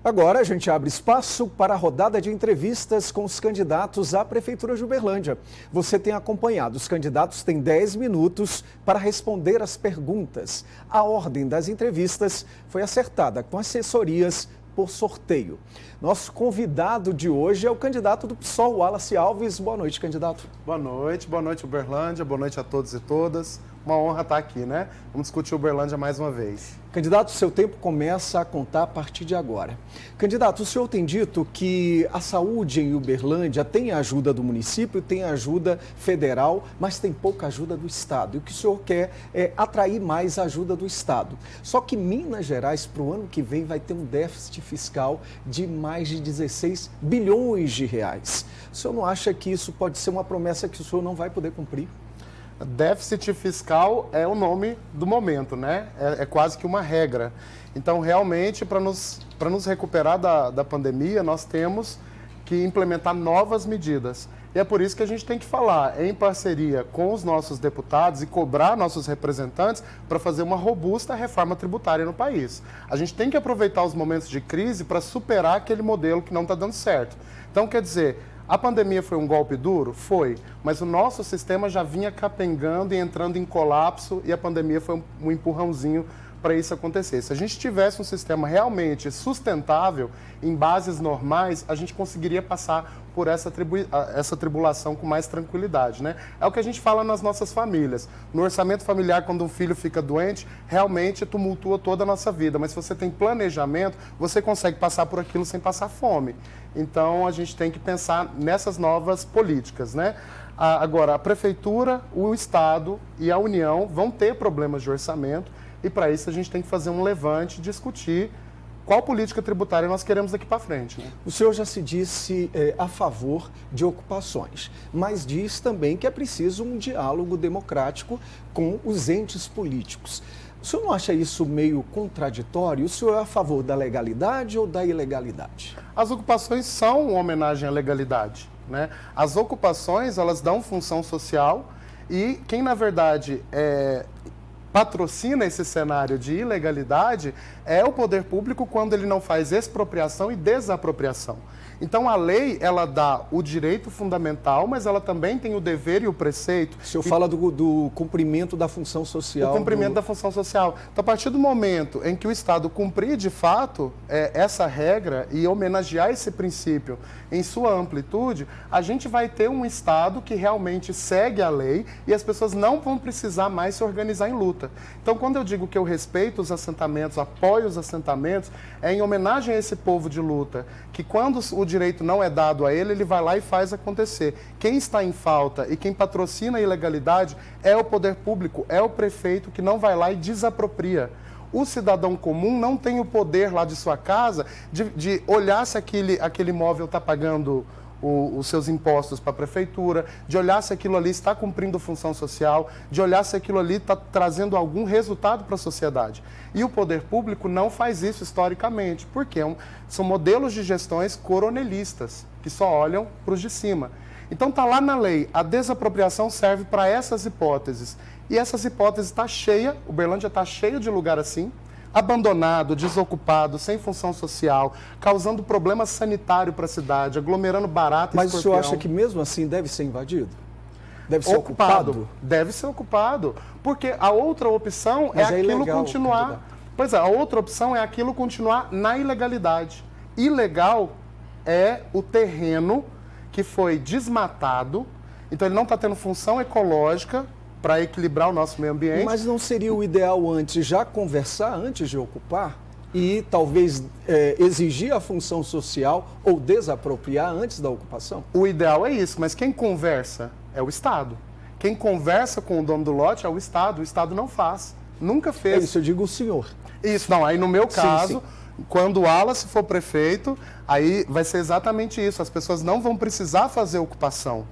Agora a gente abre espaço para a rodada de entrevistas com os candidatos à Prefeitura de Uberlândia. Você tem acompanhado, os candidatos têm 10 minutos para responder as perguntas. A ordem das entrevistas foi acertada com assessorias por sorteio. Nosso convidado de hoje é o candidato do PSOL, Wallace Alves. Boa noite, candidato. Boa noite Uberlândia, boa noite a todos e todas. Uma honra estar aqui, né? Vamos discutir Uberlândia mais uma vez. Candidato, seu tempo começa a contar a partir de agora. Candidato, o senhor tem dito que a saúde em Uberlândia tem a ajuda do município, tem a ajuda federal, mas tem pouca ajuda do Estado. E o que o senhor quer é atrair mais a ajuda do Estado. Só que Minas Gerais, para o ano que vem, vai ter um déficit fiscal de mais de 16 bilhões de reais. O senhor não acha que isso pode ser uma promessa que o senhor não vai poder cumprir? Déficit fiscal é o nome do momento, né? É quase que uma regra. Então, realmente, para nos recuperar da pandemia, nós temos que implementar novas medidas. E é por isso que a gente tem que falar em parceria com os nossos deputados e cobrar nossos representantes para fazer uma robusta reforma tributária no país. A gente tem que aproveitar os momentos de crise para superar aquele modelo que não está dando certo. Então, quer dizer, a pandemia foi um golpe duro? Foi, mas o nosso sistema já vinha capengando e entrando em colapso e a pandemia foi um empurrãozinho para isso acontecer. Se a gente tivesse um sistema realmente sustentável, em bases normais, a gente conseguiria passar por essa tribulação com mais tranquilidade, né? É o que a gente fala nas nossas famílias. No orçamento familiar, quando um filho fica doente, realmente tumultua toda a nossa vida. Mas se você tem planejamento, você consegue passar por aquilo sem passar fome. Então, a gente tem que pensar nessas novas políticas, né? Agora, a Prefeitura, o Estado e a União vão ter problemas de orçamento e, para isso, a gente tem que fazer um levante e discutir qual política tributária nós queremos daqui para frente, né? O senhor já se disse a favor de ocupações, mas diz também que é preciso um diálogo democrático com os entes políticos. O senhor não acha isso meio contraditório? O senhor é a favor da legalidade ou da ilegalidade? As ocupações são uma homenagem à legalidade, né? As ocupações, elas dão função social e quem, na verdade, patrocina esse cenário de ilegalidade é o poder público quando ele não faz expropriação e desapropriação. Então, a lei, ela dá o direito fundamental, mas ela também tem o dever e o preceito. O senhor fala do cumprimento da função social. O cumprimento da função social. Então, a partir do momento em que o Estado cumprir, de fato, essa regra e homenagear esse princípio em sua amplitude, a gente vai ter um Estado que realmente segue a lei e as pessoas não vão precisar mais se organizar em luta. Então, quando eu digo que eu respeito os assentamentos, apoio os assentamentos, é em homenagem a esse povo de luta, que quando o direito não é dado a ele, ele vai lá e faz acontecer. Quem está em falta e quem patrocina a ilegalidade é o poder público, é o prefeito que não vai lá e desapropria. O cidadão comum não tem o poder lá de sua casa de olhar se aquele imóvel está pagando os seus impostos para a prefeitura, de olhar se aquilo ali está cumprindo função social, de olhar se aquilo ali está trazendo algum resultado para a sociedade. E o poder público não faz isso historicamente, porque são modelos de gestões coronelistas, que só olham para os de cima. Então está lá na lei, a desapropriação serve para essas hipóteses. E essas hipóteses estão cheias, Uberlândia está cheia de lugar assim, abandonado, desocupado, sem função social, causando problema sanitário para a cidade, aglomerando barata e escorpião. Mas o senhor acha que mesmo assim deve ser invadido? Deve ser ocupado? Deve ser ocupado, porque a outra opção é aquilo ilegal, continuar... Candidato. Pois é, a outra opção é aquilo continuar na ilegalidade. Ilegal é o terreno que foi desmatado, então ele não está tendo função ecológica para equilibrar o nosso meio ambiente. Mas não seria o ideal antes já conversar antes de ocupar e talvez exigir a função social ou desapropriar antes da ocupação? O ideal é isso, mas quem conversa é o Estado. Quem conversa com o dono do lote é o Estado não faz, nunca fez. É isso, eu digo o senhor. Isso, não, aí no meu caso, sim. Quando o Wallace for prefeito, aí vai ser exatamente isso, as pessoas não vão precisar fazer ocupação,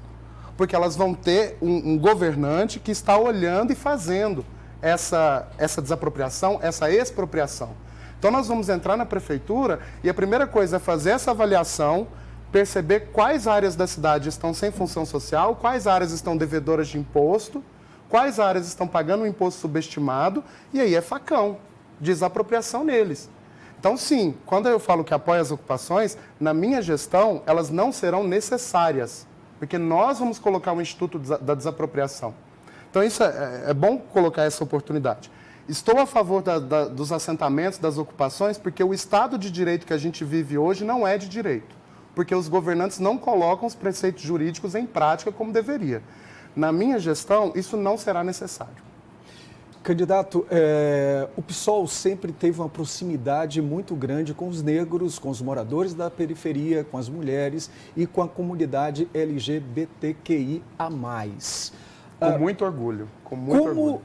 porque elas vão ter um governante que está olhando e fazendo essa desapropriação, essa expropriação. Então, nós vamos entrar na prefeitura e a primeira coisa é fazer essa avaliação, perceber quais áreas da cidade estão sem função social, quais áreas estão devedoras de imposto, quais áreas estão pagando um imposto subestimado, e aí é facão, desapropriação neles. Então, sim, quando eu falo que apoia as ocupações, na minha gestão, elas não serão necessárias, porque nós vamos colocar o Instituto da Desapropriação. Então, isso é bom colocar essa oportunidade. Estou a favor dos assentamentos, das ocupações, porque o Estado de Direito que a gente vive hoje não é de direito, porque os governantes não colocam os preceitos jurídicos em prática como deveria. Na minha gestão, isso não será necessário. Candidato, o PSOL sempre teve uma proximidade muito grande com os negros, com os moradores da periferia, com as mulheres e com a comunidade LGBTQIA+. Com muito orgulho. Como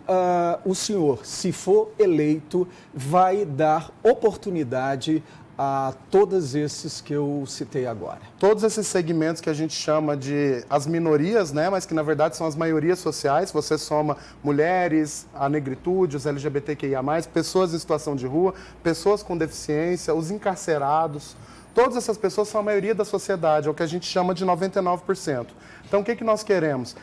o senhor, se for eleito, vai dar oportunidade a todos esses que eu citei agora? Todos esses segmentos que a gente chama de as minorias, né, mas que na verdade são as maiorias sociais, você soma mulheres, a negritude, os LGBTQIA+, pessoas em situação de rua, pessoas com deficiência, os encarcerados, todas essas pessoas são a maioria da sociedade, é o que a gente chama de 99%. Então o que nós queremos?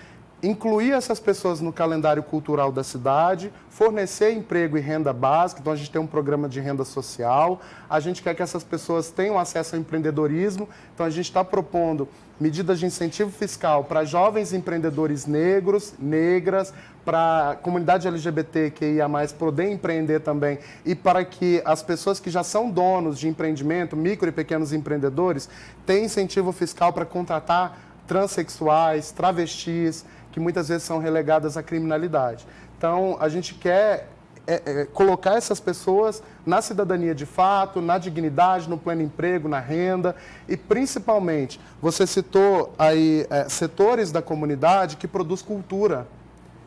Incluir essas pessoas no calendário cultural da cidade, fornecer emprego e renda básica, então a gente tem um programa de renda social, a gente quer que essas pessoas tenham acesso ao empreendedorismo, então a gente está propondo medidas de incentivo fiscal para jovens empreendedores negros, negras, para a comunidade LGBTQIA+, poder empreender também, e para que as pessoas que já são donos de empreendimento, micro e pequenos empreendedores, tenham incentivo fiscal para contratar transexuais, travestis, que muitas vezes são relegadas à criminalidade. Então, a gente quer colocar essas pessoas na cidadania de fato, na dignidade, no pleno emprego, na renda e, principalmente, você citou aí setores da comunidade que produz cultura.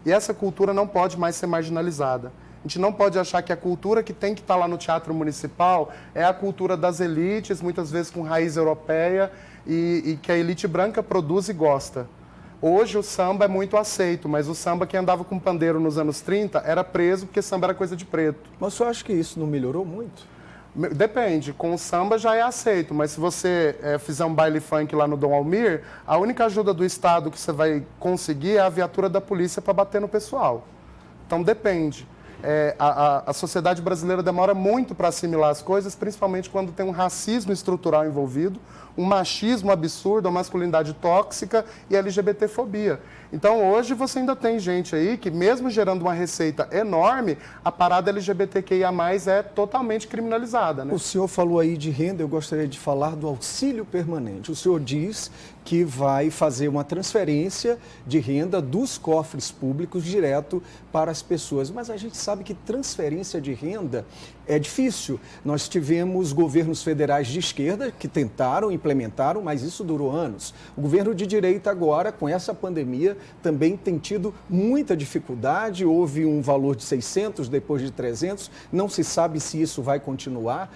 E essa cultura não pode mais ser marginalizada. A gente não pode achar que a cultura que tem que estar lá no Teatro Municipal é a cultura das elites, muitas vezes com raiz europeia, e que a elite branca produz e gosta. Hoje o samba é muito aceito, mas o samba que andava com pandeiro nos anos 30 era preso porque samba era coisa de preto. Mas o senhor acha que isso não melhorou muito? Depende, com o samba já é aceito, mas se você fizer um baile funk lá no Dom Almir, a única ajuda do Estado que você vai conseguir é a viatura da polícia para bater no pessoal. Então depende. A sociedade brasileira demora muito para assimilar as coisas, principalmente quando tem um racismo estrutural envolvido, um machismo absurdo, uma masculinidade tóxica e LGBTfobia. Então, hoje você ainda tem gente aí que, mesmo gerando uma receita enorme, a parada LGBTQIA+, é totalmente criminalizada, né? O senhor falou aí de renda, eu gostaria de falar do auxílio permanente. O senhor diz que vai fazer uma transferência de renda dos cofres públicos direto para as pessoas. Mas a gente sabe que transferência de renda é difícil. Nós tivemos governos federais de esquerda que tentaram, implementaram, mas isso durou anos. O governo de direita agora, com essa pandemia, também tem tido muita dificuldade. Houve um valor de 600, depois de 300, não se sabe se isso vai continuar.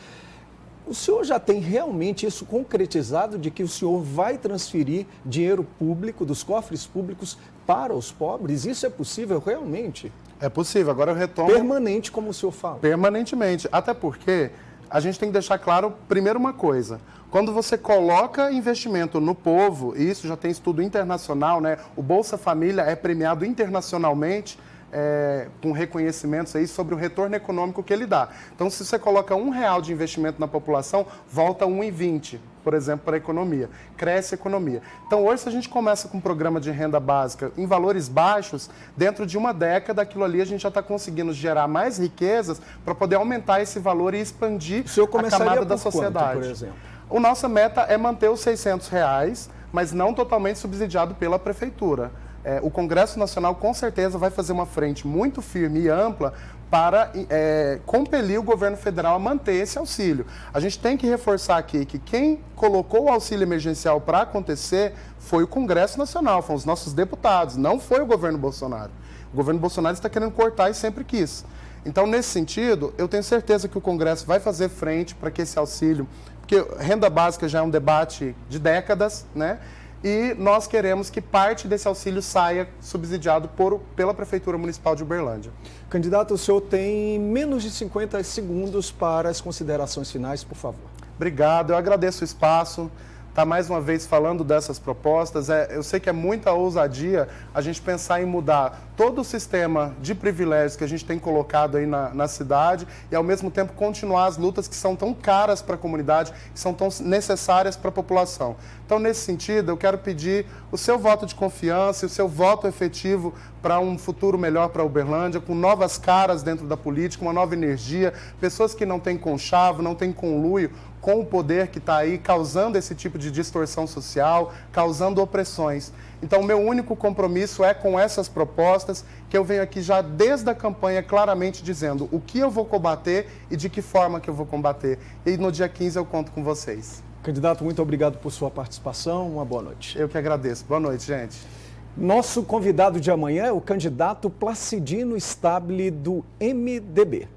O senhor já tem realmente isso concretizado de que o senhor vai transferir dinheiro público dos cofres públicos para os pobres? Isso é possível realmente? É possível. Agora eu retomo... Permanente, como o senhor fala. Permanentemente. Até porque a gente tem que deixar claro, primeiro, uma coisa. Quando você coloca investimento no povo, e isso já tem estudo internacional, né? O Bolsa Família é premiado internacionalmente, com reconhecimentos aí sobre o retorno econômico que ele dá. Então, se você coloca R$1 de investimento na população, volta R$1,20, por exemplo, para a economia. Cresce a economia. Então, hoje, se a gente começa com um programa de renda básica em valores baixos, dentro de uma década, aquilo ali a gente já está conseguindo gerar mais riquezas para poder aumentar esse valor e expandir a camada da sociedade. Quanto, por exemplo? A nossa meta é manter os R$600, mas não totalmente subsidiado pela prefeitura. O Congresso Nacional, com certeza, vai fazer uma frente muito firme e ampla para compelir o governo federal a manter esse auxílio. A gente tem que reforçar aqui que quem colocou o auxílio emergencial para acontecer foi o Congresso Nacional, foram os nossos deputados, não foi o governo Bolsonaro. O governo Bolsonaro está querendo cortar e sempre quis. Então, nesse sentido, eu tenho certeza que o Congresso vai fazer frente para que esse auxílio, porque renda básica já é um debate de décadas, né? E nós queremos que parte desse auxílio saia subsidiado pela Prefeitura Municipal de Uberlândia. Candidato, o senhor tem menos de 50 segundos para as considerações finais, por favor. Obrigado, eu agradeço o espaço. Tá mais uma vez falando dessas propostas. Eu sei que é muita ousadia a gente pensar em mudar todo o sistema de privilégios que a gente tem colocado aí na cidade e, ao mesmo tempo, continuar as lutas que são tão caras para a comunidade, que são tão necessárias para a população. Então, nesse sentido, eu quero pedir o seu voto de confiança e o seu voto efetivo para um futuro melhor para Uberlândia, com novas caras dentro da política, uma nova energia, pessoas que não têm conchavo, não têm conluio com o poder que está aí causando esse tipo de distorção social, causando opressões. Então, o meu único compromisso é com essas propostas, que eu venho aqui já desde a campanha claramente dizendo o que eu vou combater e de que forma que eu vou combater. E no dia 15 eu conto com vocês. Candidato, muito obrigado por sua participação. Uma boa noite. Eu que agradeço. Boa noite, gente. Nosso convidado de amanhã é o candidato Placidino Stabile, do MDB.